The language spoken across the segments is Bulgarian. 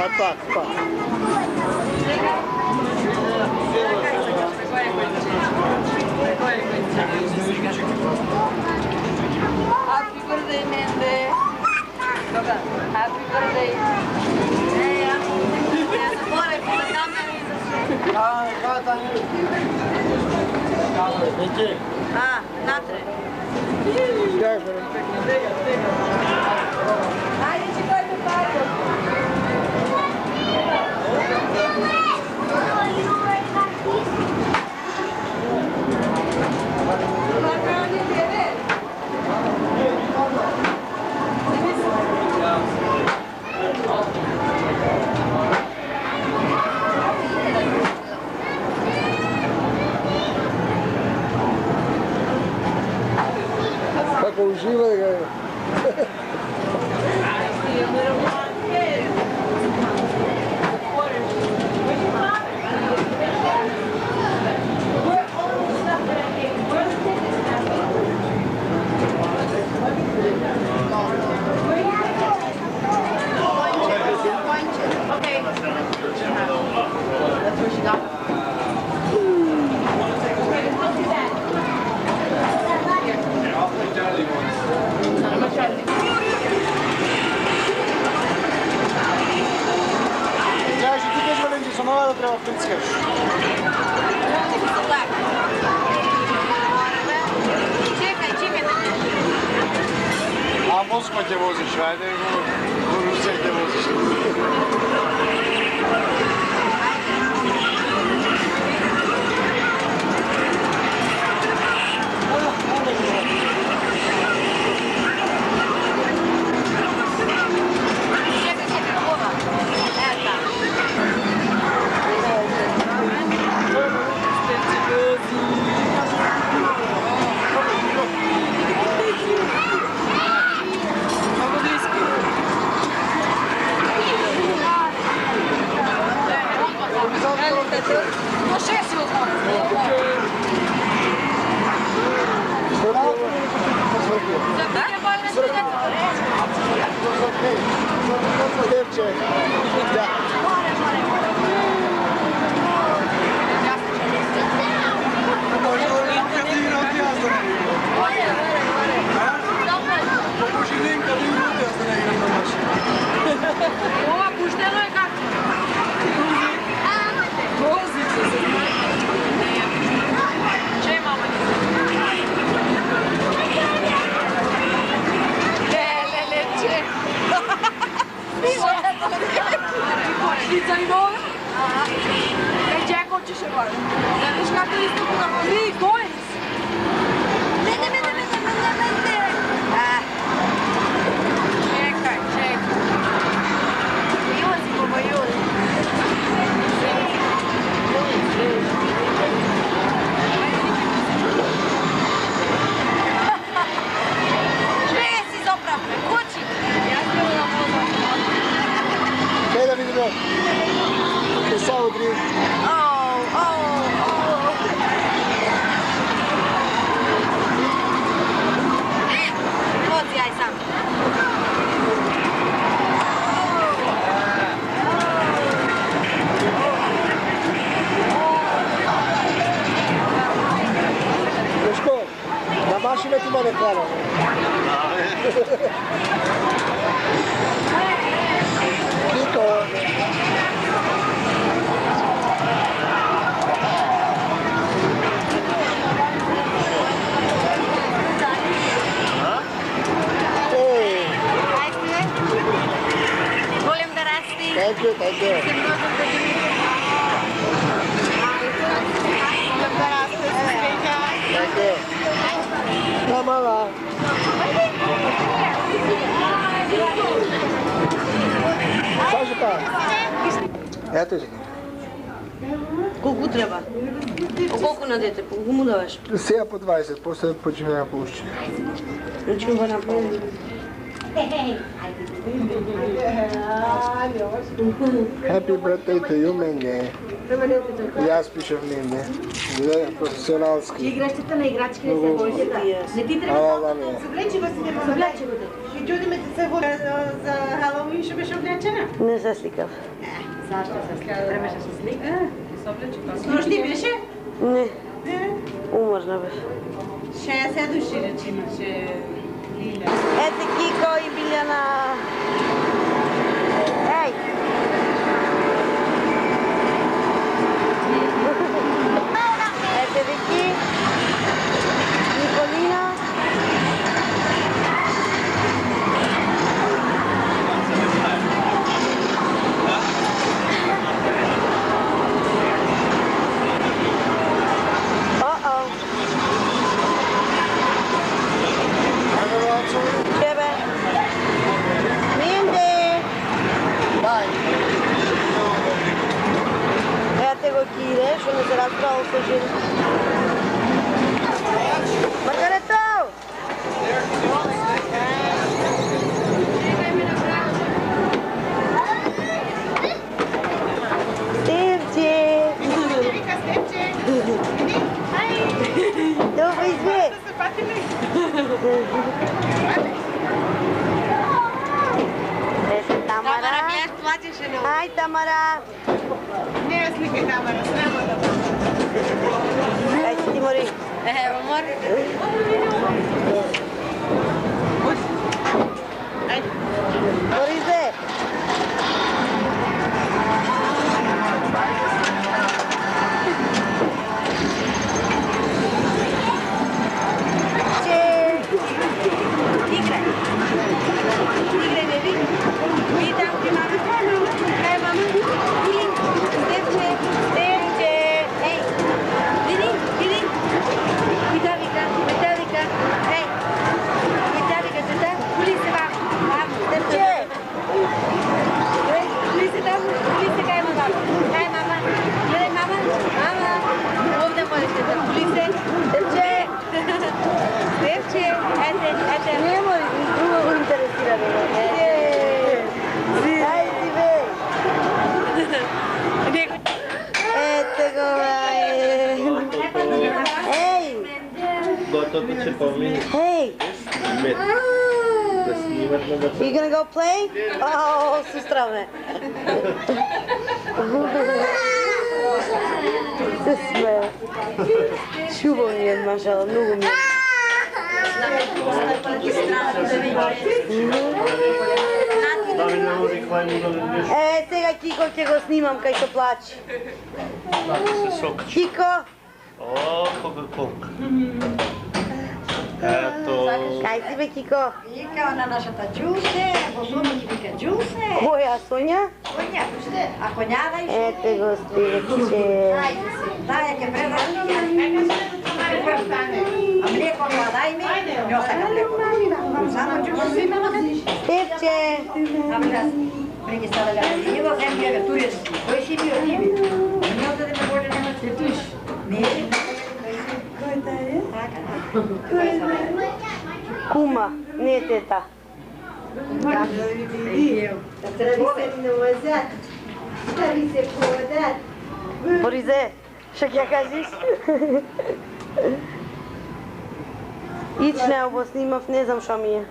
tak, pa. Happy birthday, Nende. Happy birthday. Natre. Ajde, će koji me paju. Kako uživa ga je. Da treba prickaš. Čekaj, čime da ne? A Moskva te voziš, ajde, u Rusiju te voziš. Ето си. Колку треба? Колку на дете? Колку му даваш? Сега по 20, после почне да получи. Чува направи. Happy birthday to you, Менде. И аз пишем Менде. Професионалски. Играчката на играчки не се бойте да. Не ти трябва да се облечи, да се облечи. Джуди се за Халоуин ще беше облечена? Не се сликав. Зашто се слика? Требаше се слика? Сношни беше? Не. Уморна беше. 60 души рече имаше. Ете Кико и Биljana. Ей! Ете Вики. Николина. Što ne se raspravao sa živom. Margareto! Stevče! Vika Stevče! Dobro izve! Se pati mi! Ето Тамара. Ай, Тамара! Не ја сликај Тамара, срамота. Ај си ти мори. Ево, мори. Ајде. Мори се. Играј, беби. Видам ти мама. Кај мама? Стевче. Ей. Види. Вика. Ей. Вика. Кули се вам. Стевче. Кули се там. Кај мама. Гледај мама. Овде можеш да кули се. Стевче. Ете. Не мори, друго го интересира. Ај си бе. Ете го, Ей! Готово ќе помине. Hey! Да снимат на врата. You gonna go play? Oh, сестра ме. Се смея. Шубо ми е, машала, многу ми е. Е, сега Кико ќе го снимам кај што плаче. Кико! О, Кока-Колка. Ето. Кај си бе, Кико? Вика на нашата Джусе, во соба ќе вика Джусе. Која, Сонја? Коња, пуште, ако няма и Ете го, Стевче. дај ќе преврати. А млеко не дај ми, не остана млеко. Само Джусе. Стевче. А ми да преки сада га не го зем ја тујеш. Кој си био ти би? Не оде да ме може нема се туиш. Не. Кој та е? Кума, не тета. Боризе, што ќе кажеш? Ич не го снимав, не знам што ми е.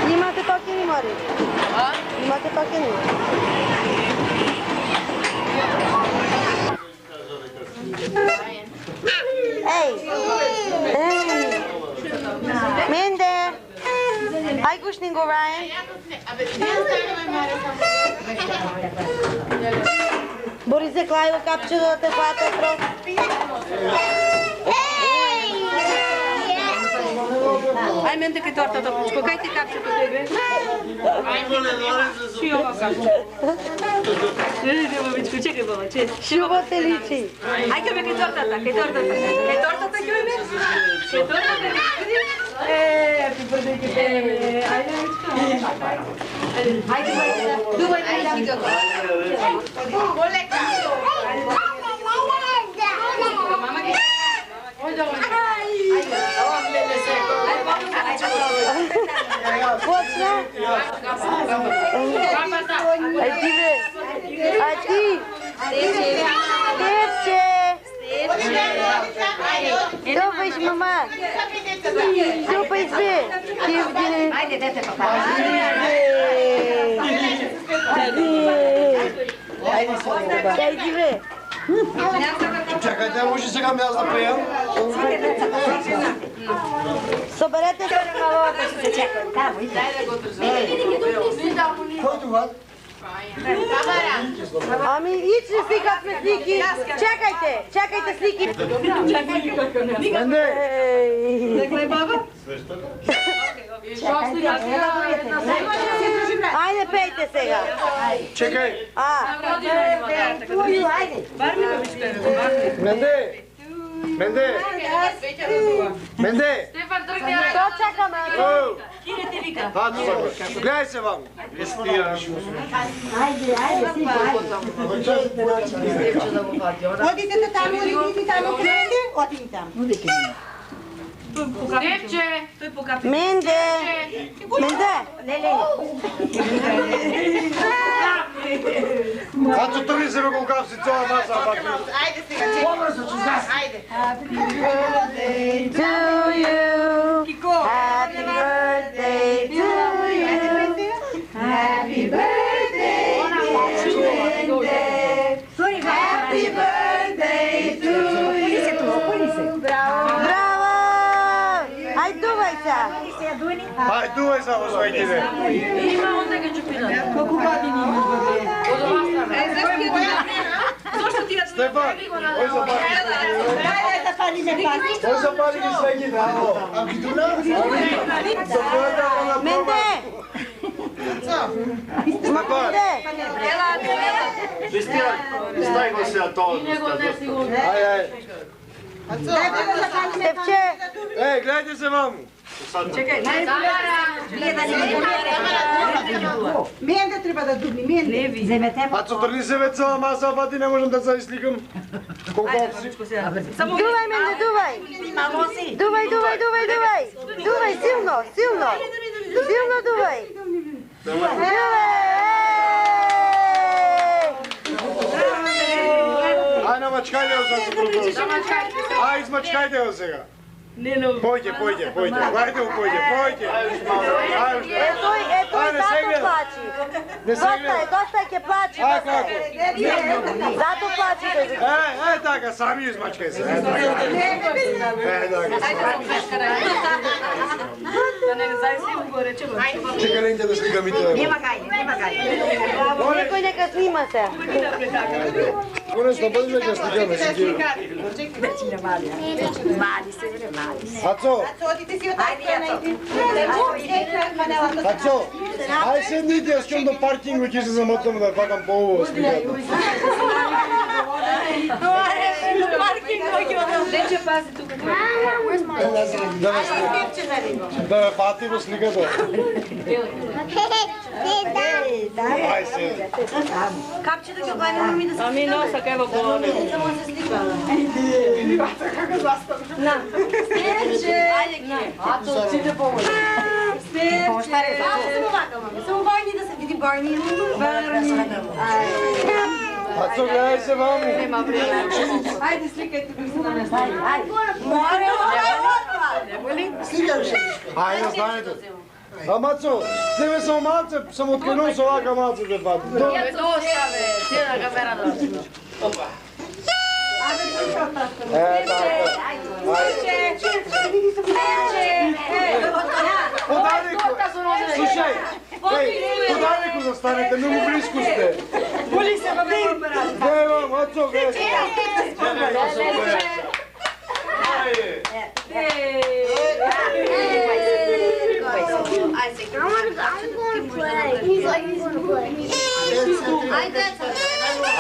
Имате токени, Мари? Имате токени? Ей! Ей! Менде! Ај гушнин го, Рајан! Бори се Клајо капчето да те фате просто. Ај менте кај тортата, пучко, кај ти капчето тебе? Ши ова капче. Не, бабичко, чекај баба, Шуба те личи. Ај кај ме кај тортата, кај тортата. Кај тортата кај ме? Кај тортата, видиш? Happy birthday кај тебе. Ајде, бабичко. Ајде, дувај, ајде. Полека. Мама ке. Ојде, Почна? Ај ти бе. А ти? Степче. Добајш, мама. Добајш бе. Ајде, дете, папа. Ај ти бе. Чакајте, може сега ме јас да пејам? Соберете се на вода. Се чекам, таму, иде. Кој тука? Ами, ични сликавме слики. Чекајте слики. Менде! Некле баба? Ајде, пејте сега. Чекај! Ајде. Менде! Менде! Менде! Што чекаме? Оу! Хато сака. Гледај се вам. Одите таму, одите таму, кренде, одите таму. Степче, тој покапи. Менде. Хато трни се ме колкав си цела маса, пати. Ајде сега, ајде. Happy birthday to you. Happy birthday to you. Happy birthday, Happy birthday to you. Браво! Ај дувај се. Ај, дувај само свој киде. Има онда га чупина. Колку години имаш, бабе? Зошто ти ја Стефан, ој запали. Ајде да палиме пати. Ој запали ги све киде, амо. А гидуна? Менде. Стефан, стај го се тоа. Ај. Степче. Еј, гледајте се маму. Менде треба да дубни, менде. Земете, А трни се ве цела маса, пати не можам да се сликам. Колку си? Дувај, Менде, дувај. Дувај. Дувај, силно. Силно дувај. Ај, намачкајте го сега се продолжи. Ај, измачкајте го сега. Појде. Ајде го појде. Ај, уште. Тој зато плачи. Не се гледа. Доста ќе плачи. А, како? Зато плачи тој. Е, така, сами измачкај се. Е, така. Чекай, ленке да сликам и тоа. нема гај. Некој нека снима се. Конечно, бъдем да сликаме си ги. Мали се, мали. Ацо, Одите си од тај. Ацо, ај седнite, јас ќе до паркингу ќе се замотам да факам по ово сликата. Дече пази тука. Да ме пати во сликата. Ај се. Капчето ќе гледа ми да се. Ами носа кај во боле. Ајде ќе. Само Барни да се види Барни. Ацо, гледај се маму. Ајде сликајте го се на место. Ајде, станете. А Мацо, тебе само малце, само откренувам со овака малце да фати. Ја доста бе, ти на камерата. Е, така. Подарико. Слушај, еј, подарико застанете, многу близко сте. Коли се баби? Дева, мацо, греш.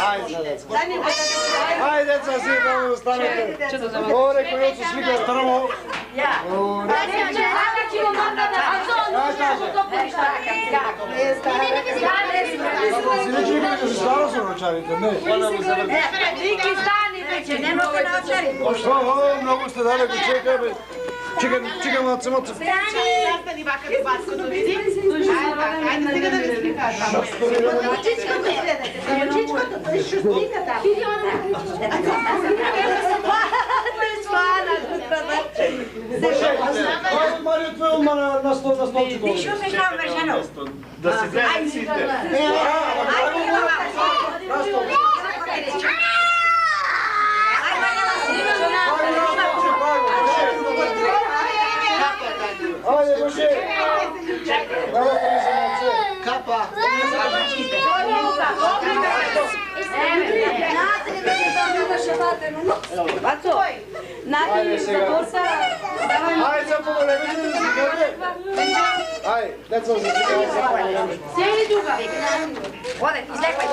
Ајде. Ајде, деца, си да останете. Оре, кој се слика страмо. Стара со рочарите, не. Ники стани вече, не може да очари. Многу сте далеко, чекай бе. Чекам на цемото. Застани вака до баското, види? Ајде сега да ви сликаш. Мочичкото, тој шустика таму. Ајде, Марио, твој ума на столчето. Ти шо се шо вршено? Да се гледат сите. Ајде, Боше! Капа! Бацо, нати за борса. Ајде, за поголеми, да се каде. Ајде, деца, за поголеми. Сели тука. Оде, излекај.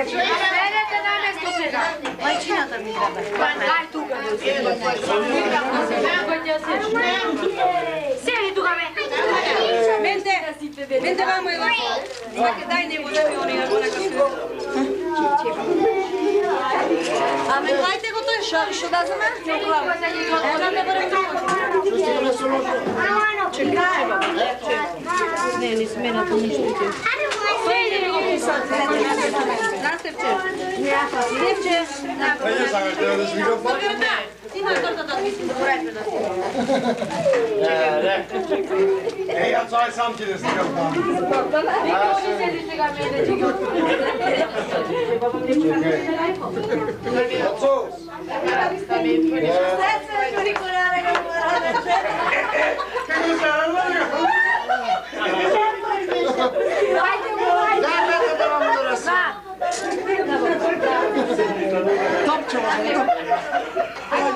Седете на место сега. Мајчината ми треба. Дај тука. Сели тука, бе. Менте мамо е лако. Сваке дај него да ми они ако нека се. Аме дајте го тој шо да заме? Една да барем чекај. Не смена по ништо. Сели го писат. На Степче. Степче. Ајде, сакаш да свикам па? Има тортата, мислим да поредме да си. Еј, јас ај сам ќе да стигам па. Никој не седи сега мене, че ги Ацо! Како се радува?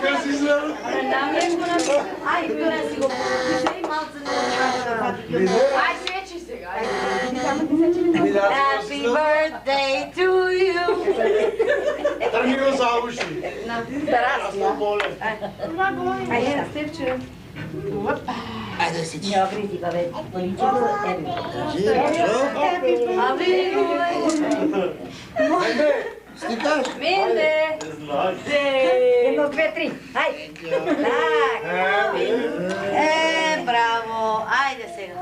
Како си изгледа? Happy birthday to you. Трми го за уши. Ајде, Степче. Ајде си ти. Ја приди бабе. Поличето Ајде, стикаш? Менде. Едно, две, три. Ајде. Так. Браво. Ајде сега.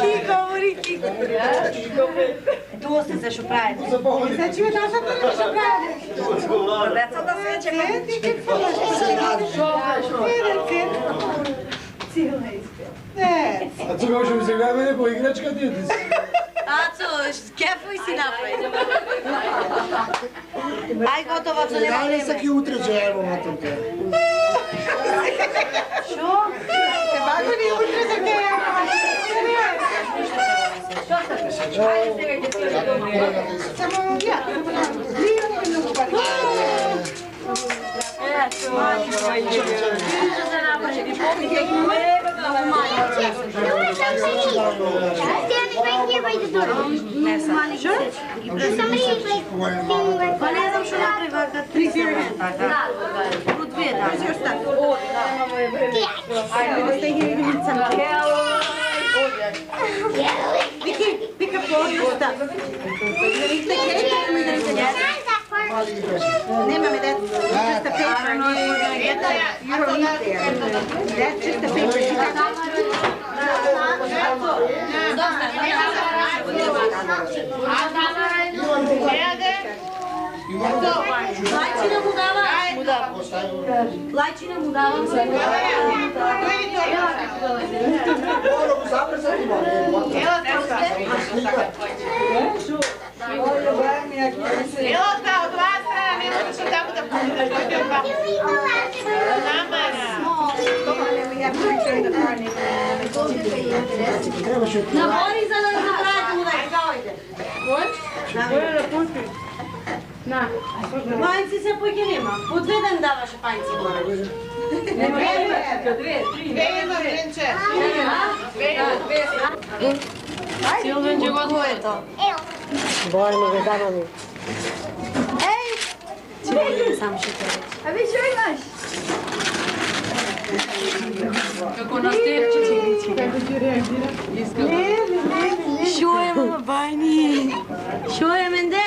Ки говори, ки говори. Доста се шо правите. Значи, да се тоа што прави. Децата се чека. А тука уште ми се гледа мене по играчка ти. Ацо, кефој си направи. Ај готово, Ацо, нема време. Ки утре ќе јавам на тука. Шо? Бако ни утре за ке Ајде сега ќе ти само ја. Многу пари. Па не знам што направи да трикираме. По две да. Ајде да стеги видица. Вики, пика по уста. Видите кејк, ми да Nemаме that. Just a paper. You don't eat there. That's just a paper. Лајчина му дава. Лајчина му дава. Елота, од вас страна, не можеш таму да пушташ. Намара. Набори за да направите му да изгавайте. Пајци се поќе нема. По две ден даваше пајци горе. Нема, две, три. Силвен ќе го отвоето. Бој ми го дава ми. Сам ще те рече. А ви што имаш? Како на степчици. Како ќе реагира? Шо е, мама, бајни? Шо е, менде?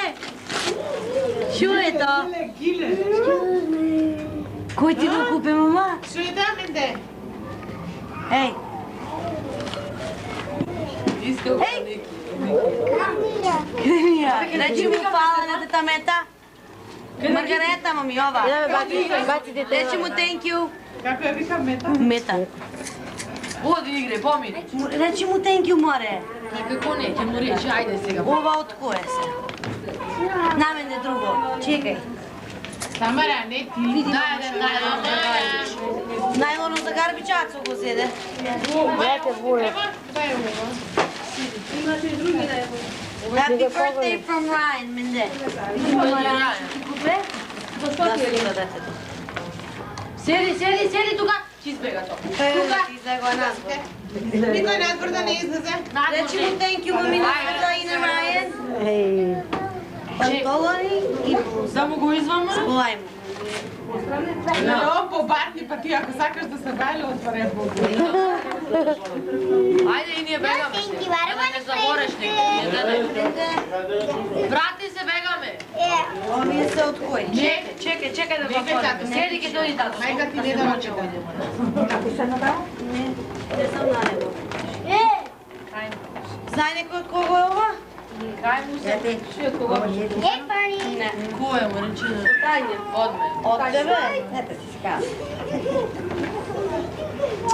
Шо е то? Кој ти го купе, мама? Што е да, менде? Еј. Ей! Кремија. Речи му фала на тета Мета. Маргарета, мами, ова. Баци дете. Речи му thank you. Како ја вика Мета? Мета. Оди игре, помири. Речи му thank you, море. Како не, ќе му речи, ајде сега. Ова од кое се? На мене друго. Чекај. Тамара, не ти. Најлоно за гарбичацо го седе. Брате, буе. Happy birthday from Ryan, менде. Купе? Да се има детето. Седи тука. Ќе избега тоа. Тука? Ти за го назва. Никој надвор да не излезе. Речи му thank you, мамина, за на Ryan. Еј. Пантолони и блуза. Да му го изваме? Сполај му. Но по барни, па ти ако сакаш да се бајле, отворен Бог. Ајде и ние бегаме. Да не забореш некој. Брати се бегаме. Овие се од кој? Чекај да го отворим. Седи ке дојди тату. Мајка ти не дава чека. Не сам на него. Знај некој од кого е ова? Кај му се? Ши од кого? Не. Кој е му речи? Тајне. Од мен. Од тебе? Ето си си каза.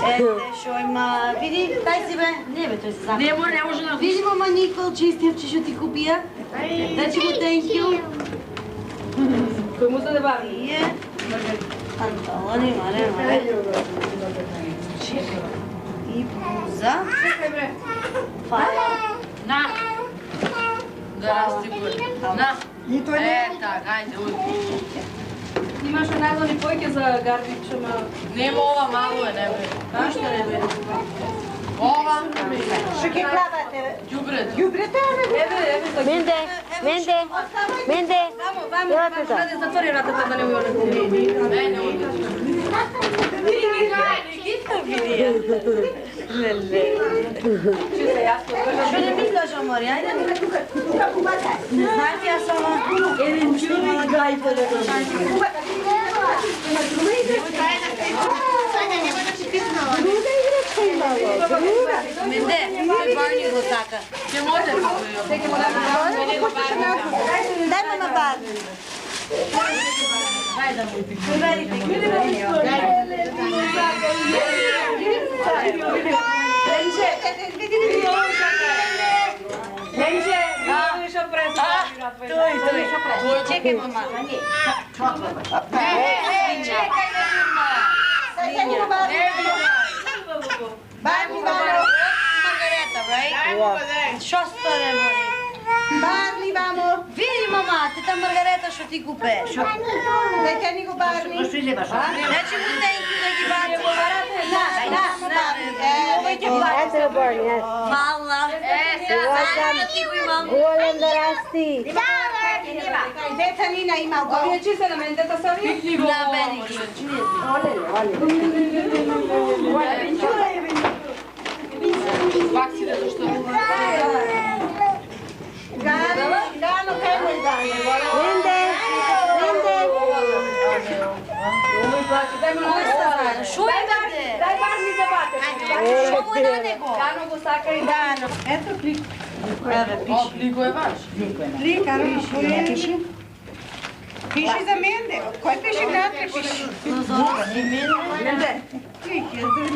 Ете, шо има... Види, тај си бе. Не бе, тој се запа. Не може да... Види, мама Никол, чистивче што ти купија. Речи му thank you. Кој му се дебави? Ие. Панталони, маре. И блуза. Чекај бре. Фаја. На. Да растигуе. На. Така, ајде, ујде. Имаш најлони појке за гарбич, ама... Нема ова мало е, не бе. Ништо не бе. Ова. Што ќе клавате? Ѓубрет. Ѓубрете, бе? Менде, менде, менде. Елате за. Затвори вратата да не ујоне. Не, не ујде. Што не ми кажа, Мари, ајде. Знаете, јас сама... Еден што ми гајте да го Менде, тој Барни го сака. Ќе може да го Дај ме на Барни. Тој, чекај, мама. Маргарета, right? Шо сторе, Мари? Барни, вамо. Види, мама, тета Маргарета што ти купе. Нека ни го барни. Речи му thank you да ги бади. Овој ќе плати. Ете Барни, ете. Фала. Сега да ти го имам. Голем да расти. Деца Нина има го. Овие чисто на мендета са ви? На Берики. Пак си да зашто? Гано, кај му е Гано? Менде, менде. Шо е даде? Дај барни за бате. Шо му е на него? Гано го сака и Гано. Ето клик. О, плико е ваш. Клик, пиши. Пиши за менде. Кој пиши внатре, пиши. Менде. Клик,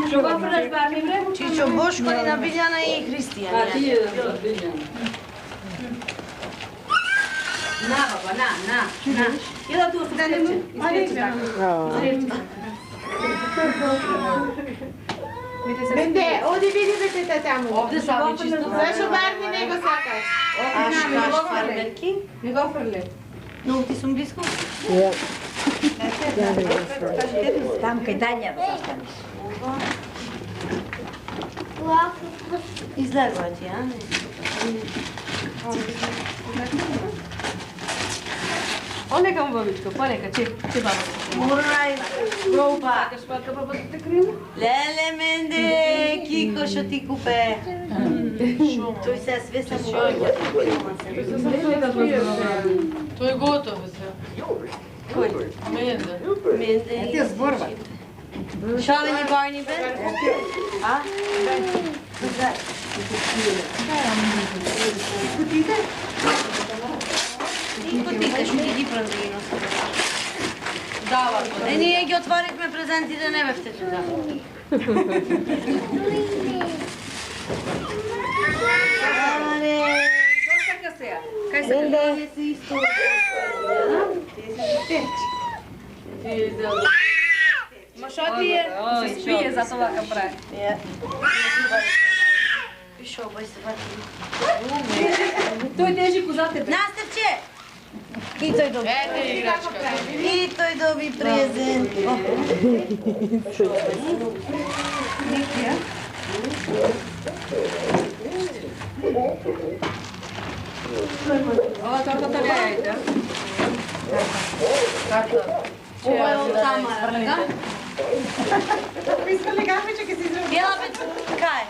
Што го фрлаш барни, бре? Чичо Бошко и на Билјана и Христијан. Ти е да Билјан. На, баба, на. И да ту се изкрече така. Менде, оди види бе таму. Овде сами чисто. Зашо Барни не го сакаш? фармерки. Не го фрле. Многу ти сум близко? Там кај Тања застанеш. Излегува ти, а? Полека му бабичко, полека, че баба. Морај, проба. Сакаш пака баба да те крила? Леле, Менде, Кико, шо ти купе? Тој се свеса му. Тој е готов се. Кој? Менде. Менде. Ти зборба. Шалени Барни бе? А? И кутите, што ги празни носат. Дава. Ние ги отворивме презентите, не бевте тука. Кај се кај се исто? Ма шо ти е? Се спие, зато вака прави. Пишо, бај се бати. Тој тежи козате бе. Настевче! И тој доби. Ете играчка. И тој доби презент. Ова тортата не јајте. Ова е од Тамара, да? Искале гафиче ке си изработи. Бела бе, кај?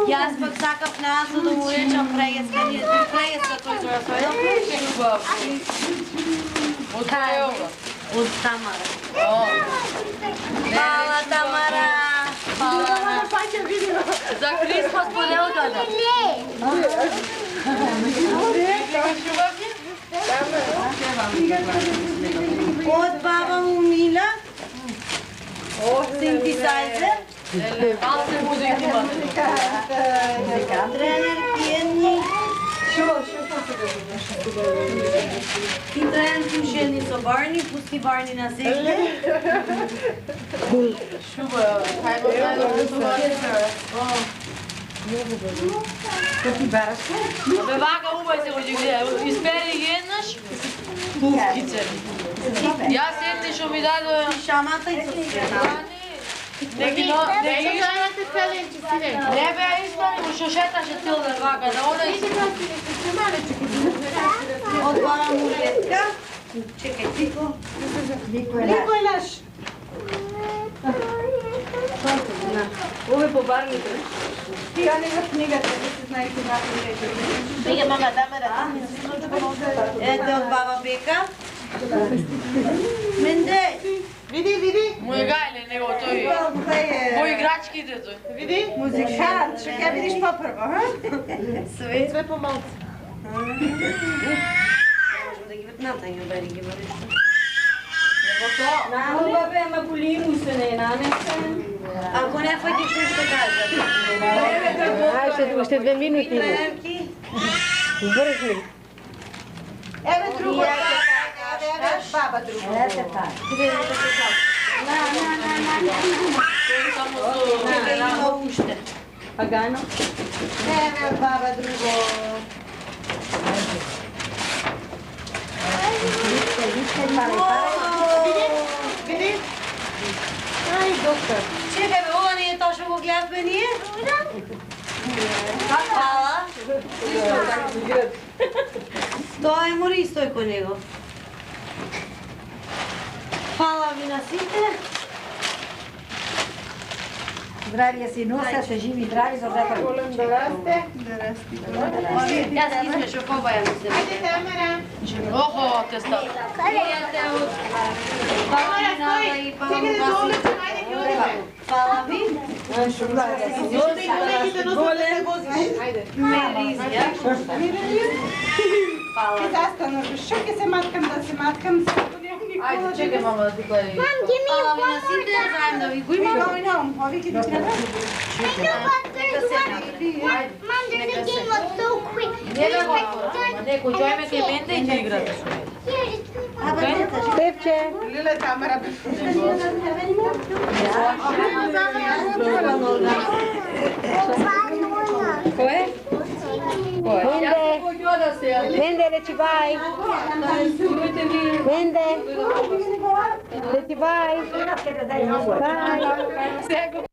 Јас пак сакав назад да му речам прејеска, ние прејеска тој зора својдо. Од кој ова? Од Тамара. Фала, Тамара! Фала. За Крисмас поделката. Од баба му Мила. Синтезайзер. Алце музик имате. Тренер пиени. И тренер слушани со Барни, пусти Барни на земја. Шуба, кај го најдов тоа? Бе вака убај се оди гледа, испери ги еднаш, пускице. Јас едни што ми дадо Шамата и со не бе ја испани, му што шеташе цел ден вака, да ода и Од баба му Летка. Чекај, Тико. Никој наш. ове по барните. Ја не го книгата, да се знае кој напише. Сега мама Тамара. Ете од баба Бека. Менде. Види. Му е гајле него тој. По играчките тој. Види? Музикант, што ќе видиш попрво, ха? Све. помалку. Можем да ги вртната и удари ги вариш. Ова бе, ама полиму се не нанесе. Ако не фаќаш нешто кажа. Уште 2 минути. Тренерки. Брзни. Еве друго. Еве баба друго. Ете така. Само Чекај, има уште. Агано. Еве баба друго. Види? Ај, доктор. Чекај бе, ова не е тоа што го гледавме ние? Фала. Тоа е мори и стој кој него. Фала ви на сите. Здравје си носа, се живи и здрави за ветер. Волам да расте. Јас ги смешав побаја ми се. Ајде, Тамара. Охо, те става. Пријате од Тамара, Павлина стој. и Чекай да Павлина. долече, ајде, ќе одиме. Фала ви. Оди колегите носат да се возиш. Ајде. Меризија. Фала. Ќе застану, што ќе се маткам, да се маткам, Ајде, чекај мама да ти клади. Фала ви на сите, заедно да ви го имам. Ови ќе ти треба? Не да го отворам, некој џојме кај менде и ќе играте со мене. Певче. Кое? Венде, речи бај. Венде. Речи бај. Бај.